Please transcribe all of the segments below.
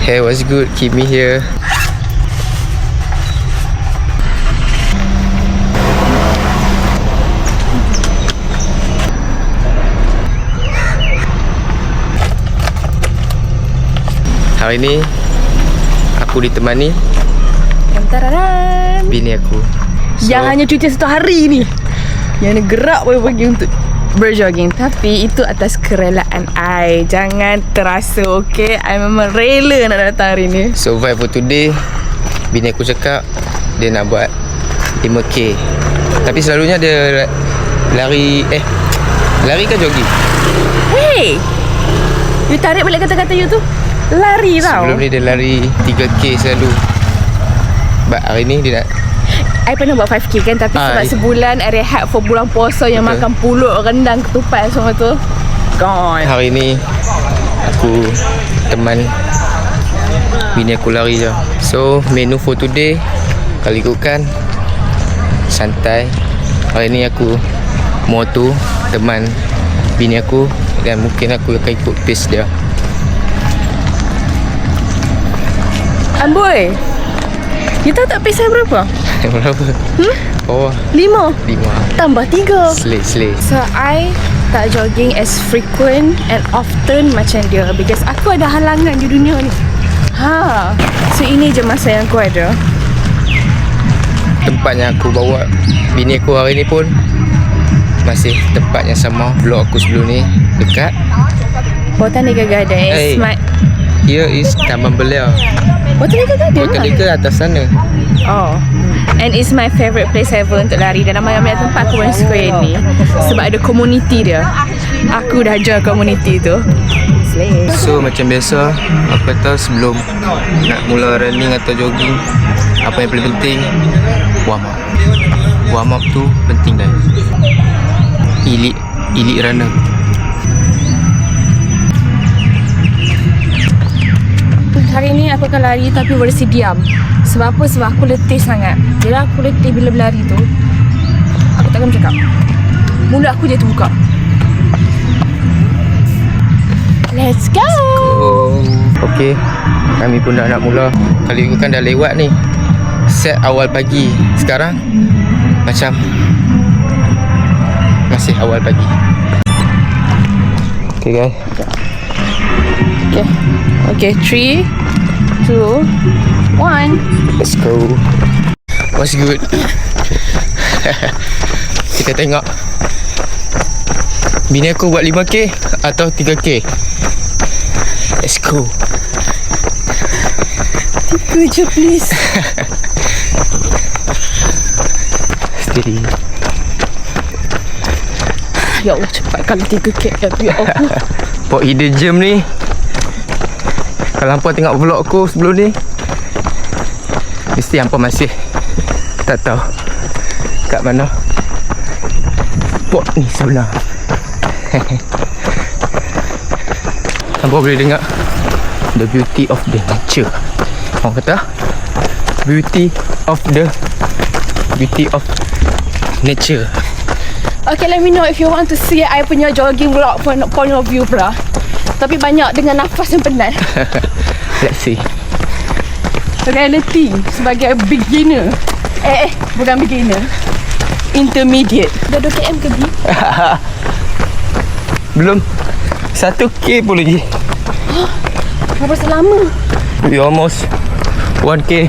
Hey, what's good? Keep me here. Hari ni aku ditemani Tararan. bini aku. Yang hanya cuti 1 hari ni, yang nak gerak pagi-pagi untuk berjogging. Tapi itu atas kerelaan I. Jangan terasa, okay? I memang rela nak datang hari ni. So vibe for today, bini aku cakap dia nak buat 5K. Tapi selalunya dia lari ke jogging? Hey, you tarik balik kata-kata you tu. Lari tau. Sebelum ni dia lari 3K selalu. But hari ni dia nak I pernah buat 5K kan. Tapi sebab sebulan I rehat for bulan puasa yang betul. makan pulut, rendang, ketupat semua tu. Gone. Hari ni aku teman bini aku lari je. So menu for today, kalau ikutkan santai. Hari ni aku mau tu teman bini aku, dan mungkin aku akan ikut pace dia. Amboi, you tahu tak pace saya berapa? Berapa? Oh 5 tambah 3. Slay. So I tak jogging as frequent and often macam dia, because aku ada halangan di dunia ni. So ini je masa yang aku ada. Tempat yang aku bawa bini aku hari ni pun masih tempat yang sama vlog aku sebelum ni, dekat Botanical Garden is my... Here is Taman Belia. Botanical Garden lah. Botanical atas sana. Oh, and it's my favourite place ever untuk lari. Dan ramai-ramai tempat aku paling suka yang ni sebab ada community dia. Aku dah join community tu. Slay. So macam biasa, aku kata sebelum nak mula running atau jogging, apa yang paling penting, warm up. Warm up tu penting guys. Elite runner. Hari ni aku akan lari tapi versi diam. Sebab apa? Sebab aku letih sangat. Jadi aku letih bila berlari tu, aku takkan bercakap. Mulut aku je terbuka. Let's go! Okay, kami pun dah nak mula. Kalau ikutkan dah lewat ni, set awal pagi. Sekarang macam masih awal pagi. Okay guys. Okay, 3, 2, 1. Let's go. What's good? Kita tengok bini aku buat 5K atau 3K. Let's go. 3 je please. Steady. Ya Allah, cepatkan 3K. Ya Allah. Pok hidden gem ni, kalau hampa tengok vlog aku sebelum ni, mesti hampa masih tak tahu kat mana spot ni sebenar. Hampa boleh dengar the beauty of the nature. Orang kata beauty of nature. Okay, let me know if you want to see I punya jogging vlog point of view pula. Tapi banyak dengan nafas yang penat. Let's see. Reality sebagai beginner. Bukan beginner, intermediate. Dah 2 km ke B? Belum 1K pun lagi. Berapa selama? We almost 1K.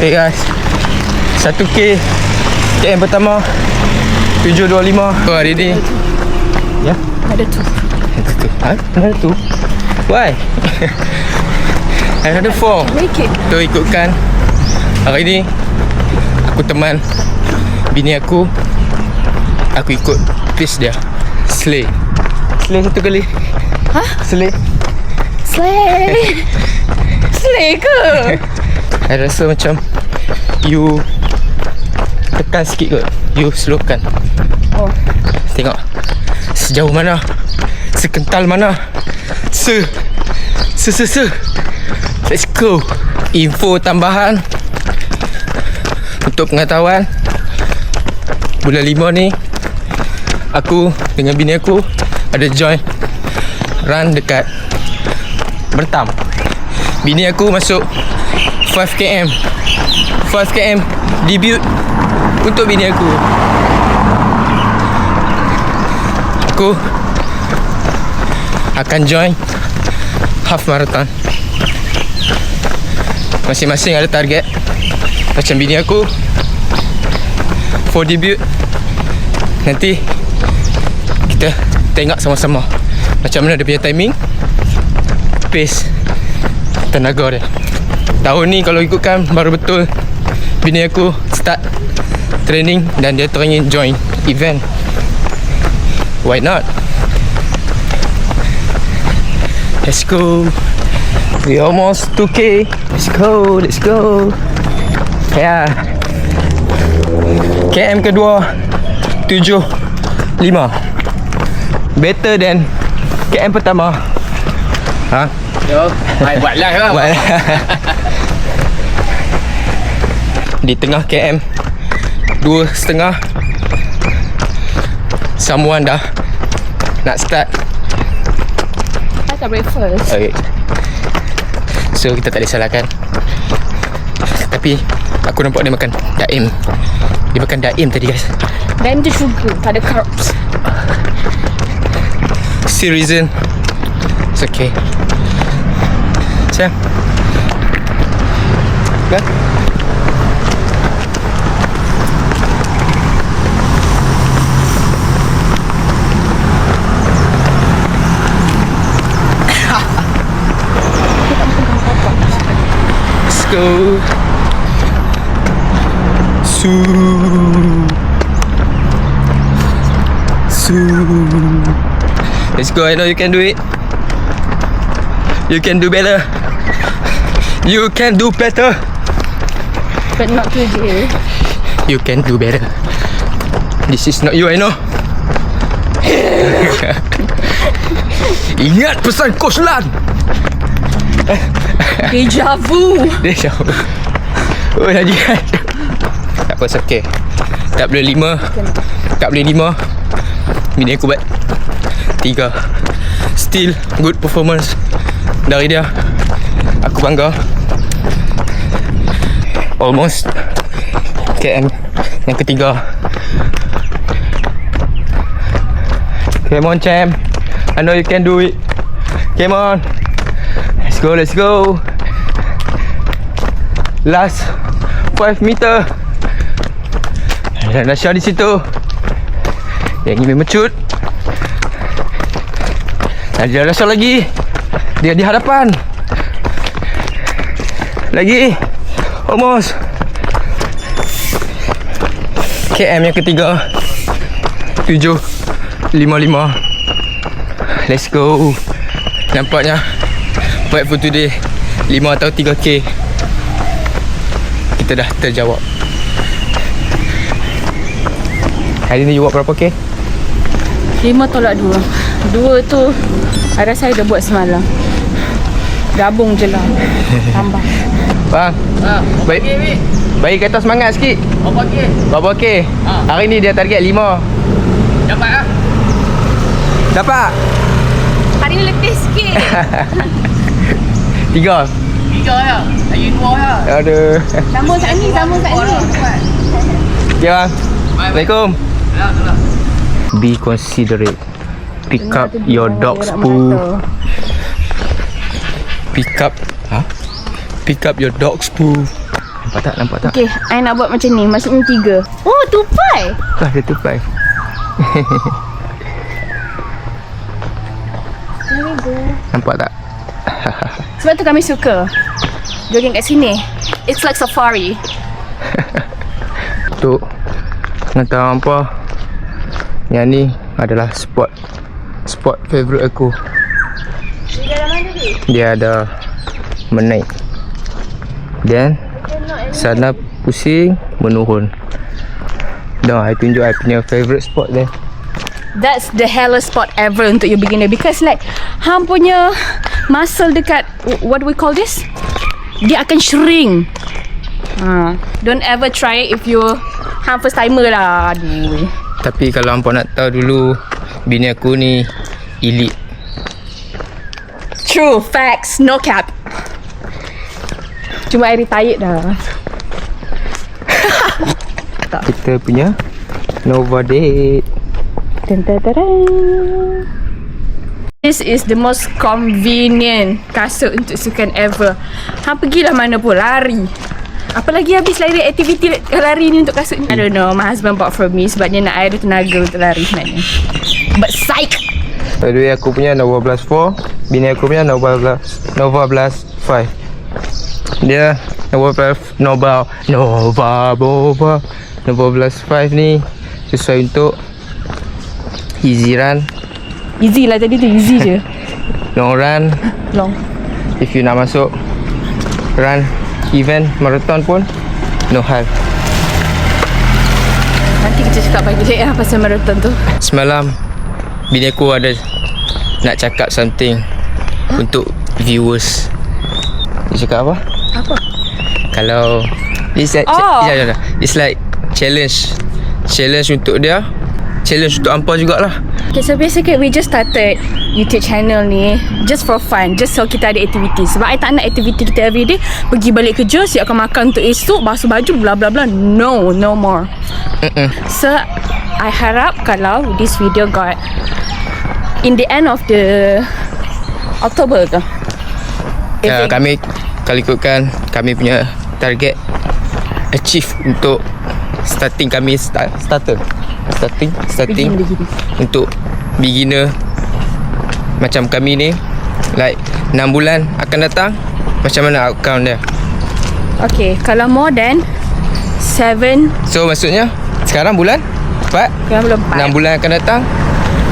Hey guys, 1K KM pertama 7.25. Oh, hari ni ya? Ada tu. Ada tu? Why? Another 4. Make it. Tu ikutkan hari ni aku teman bini aku. Aku ikut pace dia. Slay satu kali. Slay ke? I rasa macam you tekan sikit kot. You slowkan. Tengok sejauh mana, sekental mana. Let's go. Info tambahan untuk pengetahuan, bulan 5 ni aku dengan bini aku ada join run dekat bertam. Bini aku masuk 5km debut untuk bini aku. Aku akan join half marathon. Masing-masing ada target. Macam bini aku for debut, nanti kita tengok sama-sama macam mana dia punya timing, pace, tenaga dia. Tahun ni kalau ikutkan baru betul bini aku start training dan dia teringin join event. Why not? Let's go. We almost 2K. Let's go. Yeah. KM kedua 7.5. Better than KM pertama. Ha? Yo, buat live lah. Buat. Di tengah KM 2.5, someone dah nak start. I tak breakfast. Okay. So kita tak boleh salahkan. Tapi aku nampak dia makan daim. Dia makan daim tadi guys. Daim tu sugar, tak ada carbs. See reason. It's okay. Sayang. Kan? Let's go. Let's go. I know you can do it. You can do better. You can do better. But not today. You can do better. This is not you, I know. Ingat pesan Coach Lan. Deja vu. Dia jauh. Oh, dah jiran. Tak apa, okay. Tak boleh 5. Tak boleh 5. Bini aku buat 3. Still good performance dari dia. Aku bangga. Almost KM yang ketiga. Come on champ, I know you can do it. Come on, let's go. Last 5 meter. Dan Nasha di situ. Yang ini mecut. Ada Nasha lagi. Dia di hadapan. Lagi. Almost. KM yang ketiga 7.55. Let's go. Nampaknya fight for today 5 atau 3K kita dah terjawab. Hari ni you buat berapa K? 5 tolak 2. 2 tu I rasa I dah buat semalam. Gabung je lah. Tambah. Bang, baik, baik kata semangat sikit. Berapa K? Hari ni dia target 5. Dapat lah. Dapat? Hari ni lebih sikit. 3. 3 lah. Lagi 2 lah. Aduh. Sambung kat ni. Okay bang. Assalamualaikum. Be considerate. Pick up your dog's poo. Pick up your dog's poo. Nampak tak? Okay, I nak buat macam ni. Maksudnya 3. Oh, tupai. Dia tupai. Nampak tak? Sebab tu kami suka jogging kat sini. It's like safari. Tu nak tahu apa? Yang ni adalah spot favourite aku. Dia ada menaik. Dan sana pusing menurun. Dah, I tunjuk I punya favourite spot dia. That's the hellest spot ever untuk you beginner because like hang punya muscle dekat what do we call this? Dia akan shrink. Don't ever try it if you hang first timer lah. Aduh. Tapi kalau hampa nak tahu dulu, bini aku ni elite. True, facts, no cap. Cuma I retired dah. Kita punya Nova date. This is the most convenient kasut untuk sukan ever. Hang pergilah mana pun, lari. Apalagi habis lari aktiviti lari ni untuk kasut ni. I don't know, my husband bought for me sebab dia nak I ada tenaga untuk lari sebenarnya. But psych! By the way, aku punya Nova Blast 4. Bini aku punya Nova Blast 5. Dia Nova Blast 5 ni sesuai untuk easy run. Easy lah tadi tu, easy je. Long run. Long. If you nak masuk run event marathon pun no hal. Nanti kita cakap balik lah pasal marathon tu. Semalam bini aku ada nak cakap something untuk viewers. Dia cakap apa? Apa? Kalau it's like it's like challenge untuk dia, challenge untuk hampa jugalah. Okay, so basically we just started YouTube channel ni just for fun, just so kita ada aktiviti. Sebab I tak nak aktiviti kita everyday pergi balik kerja, siapkan makan untuk esok, basuh baju, bla bla bla. No more. So I harap kalau this video got in the end of the October ke? Kami kalau ikutkan kami punya target achieve untuk starting kami starting untuk beginner macam kami ni, like 6 bulan akan datang, macam mana outcome dia. Okay, kalau more than 7, so maksudnya sekarang bulan 4, sekarang belum 6 bulan akan datang,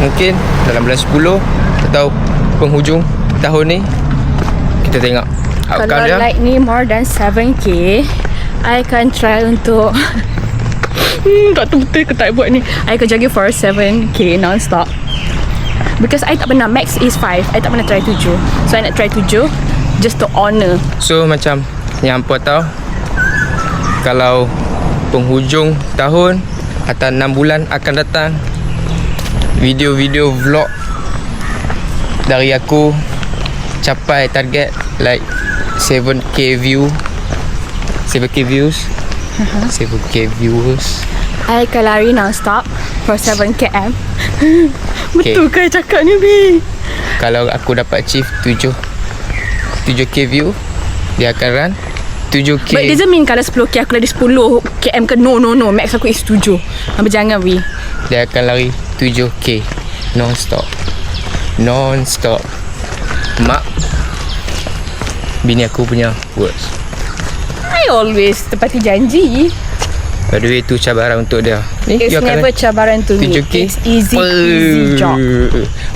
mungkin dalam bulan 10 atau penghujung tahun ni kita tengok outcome kalau dia. like ni more than 7k, I akan try untuk tak tahu betul ke tak buat ni. I akan jaga for 7k non-stop. Because I tak pernah, max is 5. I tak pernah try 7. So I nak try 7 just to honor. So macam yang hampa tahu, kalau penghujung tahun atau 6 bulan akan datang, video-video vlog dari aku capai target like 7k views. 7k viewers. I akan lari non-stop for 7 km. Betul ke cakap ni, B? Kalau aku dapat achieve 7k view, dia akan run 7k. But it doesn't mean kalau 10k aku lari 10 km ke. No. Max aku is 7. Apa jangan, B? Dia akan lari 7k non-stop. Mak bini aku punya words. I always tepati janji. By the way, tu cabaran untuk dia. It's never cabaran to me. 7k. It's easy job.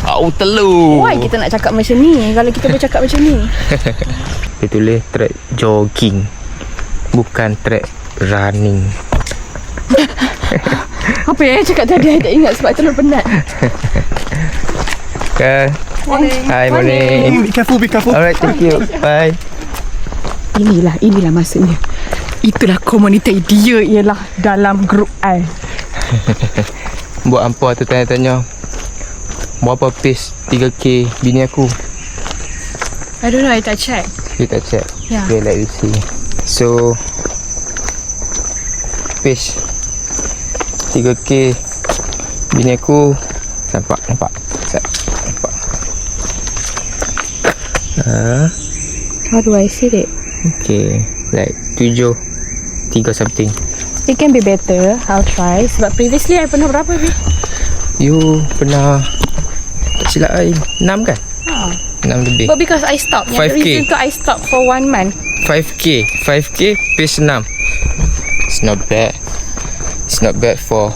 Au telur. Why kita nak cakap macam ni kalau kita boleh cakap macam ni? Dia tulis track jogging, bukan track running. Apa yang I cakap tadi I tak ingat sebab terlalu penat. Okay. Hi, morning. Be careful. Alright, thank you. Bye. Inilah maksudnya. Itulah komuniti dia ialah dalam grup I. Buat hampa tu tanya-tanya berapa pace 3k bini aku. I don't know, I tak check. Kita check. Yeah. Okay, let me see. So pace 3k bini aku nampak. Nampak. How do I see it? Okay, like 7 3 something. It can be better. I'll try. Sebab previously I pernah berapa ni? You pernah tak silap I 6 kan? 6 lebih. But because I stopped. 5K. The reason tu I stopped for 1 month. 5k pace 6. It's not bad for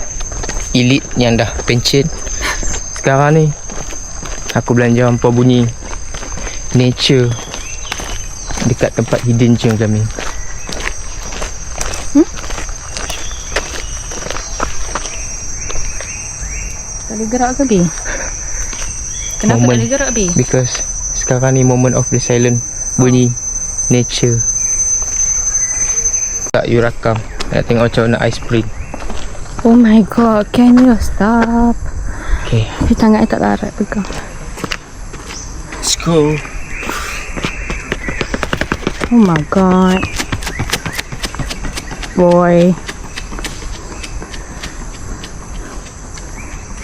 elite yang dah pencen. Sekarang ni aku belanja hampa bunyi nature dekat tempat hidden gem kami. Tak boleh gerak ke, B? Kenapa tak boleh gerak, B? Because sekarang ni moment of the silent, bunyi nature. Tak, you rakam. Nak tengok macam mana ice spring. Oh my god, can you stop? Okay, Tangan I tak larat pegang. let's go. Oh my god. Boy.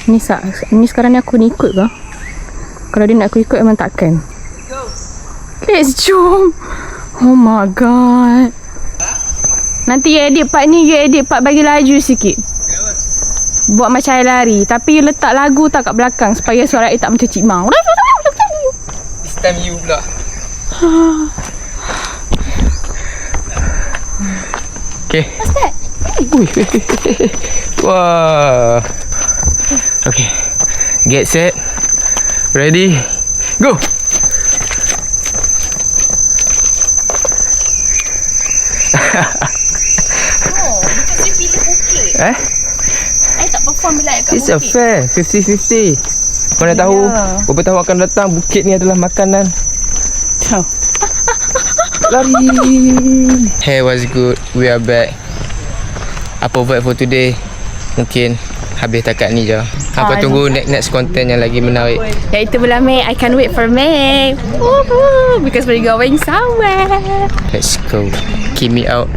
Ni sekarang ni aku ni ikut ke? Kalau dia nak aku ikut memang takkan. Let's jom. Oh my god. Nanti you edit part ni, you edit part bagi laju sikit. Buat macam I lari. Tapi you letak lagu tak kat belakang supaya suara I tak macam Cik Mang. This time you pula. Okay. What's that? Ui. Wah. Okay. Get set. Ready. Go. Because you pilih bukit. Eh? I tak perform bila I kat It's a bukit. fair 50-50. Mana tahu beberapa tahun akan datang bukit ni adalah makanan. Ciao. Lari. Hey, what's good? We are back. Apa buat for today? Mungkin habis takat ni je. Apa tunggu next content yang lagi menarik. Iaitu bulan Mei. I can't wait for May. Woohoo! Because we're going somewhere. Let's go. Keep me out.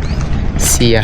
See ya.